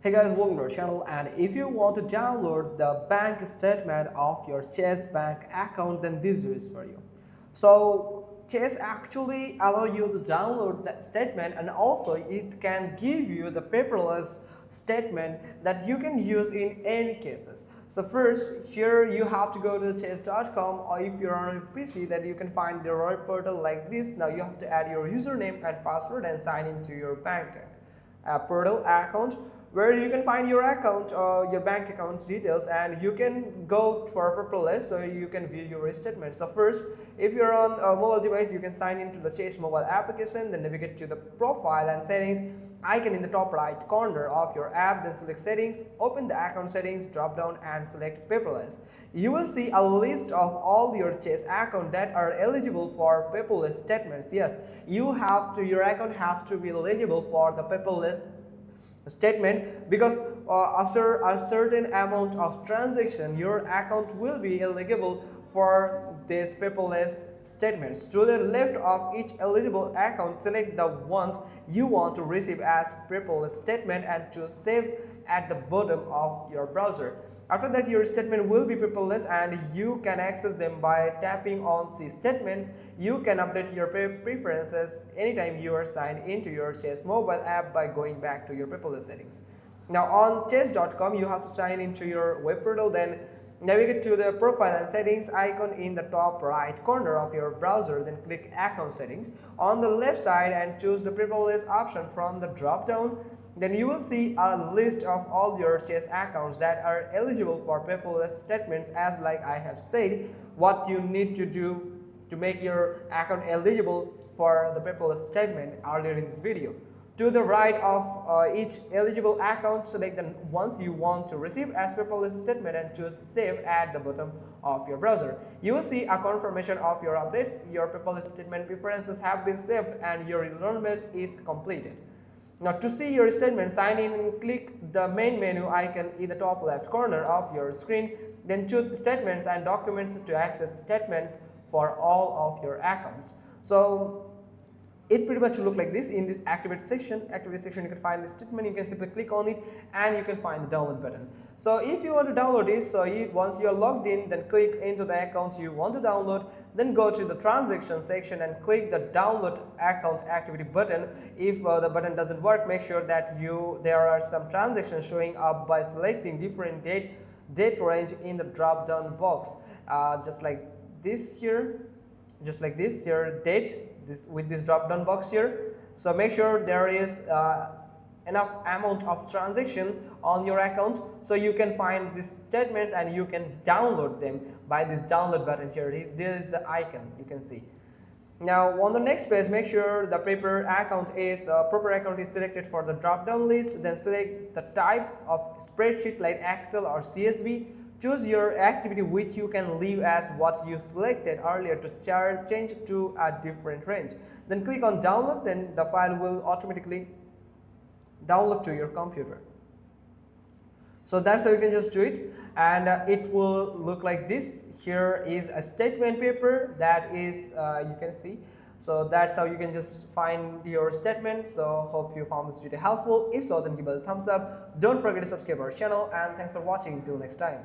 Hey guys, welcome to our channel, and if you want to download the bank statement of your Chase Bank account, then this video is for you. So Chase actually allow you to download that statement, and also it can give you the paperless statement that you can use in any cases. So first, here you have to go to chase.com, or if you're on a PC, then you can find the web portal like this. Now you have to add your username and password and sign into your bank portal account, where you can find your account or your bank account details, and you can go for paperless so you can view your statement. So first, if you're on a mobile device, you can sign into the Chase mobile application, then navigate to the profile and settings icon in the top right corner of your app, then select settings, open the account settings drop down and select paperless. You will see a list of all your Chase account that are eligible for paperless statements. Yes, your account have to be eligible for the paperless statement, because after a certain amount of transaction your account will be eligible for this paperless statements. To the left of each eligible account, select the ones you want to receive as paperless statement and to save at the bottom of your browser. After that, your statement will be paperless and you can access them by tapping on see statements. You can update your preferences anytime you are signed into your Chase mobile app by going back to your paperless settings. Now on chase.com, you have to sign into your web portal, then navigate to the profile and settings icon in the top right corner of your browser, then click account settings on the left side and choose the paperless option from the drop down. Then you will see a list of all your Chase accounts that are eligible for paperless statements. As like I have said, what you need to do to make your account eligible for the paperless statement earlier in this video. To the right of each eligible account, select the ones you want to receive as paperless statement and choose save at the bottom of your browser. You will see a confirmation of your updates. Your paperless statement preferences have been saved and your enrollment is completed. Now to see your statement, sign in and click the main menu icon in the top left corner of your screen. Then choose statements and documents to access statements for all of your accounts. So it pretty much look like this. In this activate section you can find the statement. You can simply click on it and you can find the download button. So if you want to download it, so once you are logged in, then click into the account you want to download, then go to the transaction section and click the download account activity button. If the button doesn't work, make sure that there are some transactions showing up by selecting different date range in the drop down box, just like this here, date, with this drop down box here. So make sure there is enough amount of transaction on your account so you can find these statements and you can download them by this download button here. This is the icon you can see. Now on the next page, make sure the proper account is selected for the drop down list. Then select the type of spreadsheet like Excel or CSV. Choose your activity, which you can leave as what you selected earlier to change to a different range. Then click on download, then the file will automatically download to your computer. So that's how you can just do it, and it will look like this. Here is a statement paper that is you can see. So that's how you can just find your statement. So hope you found this video helpful. If so, then give us a thumbs up. Don't forget to subscribe our channel, and thanks for watching. Till next time.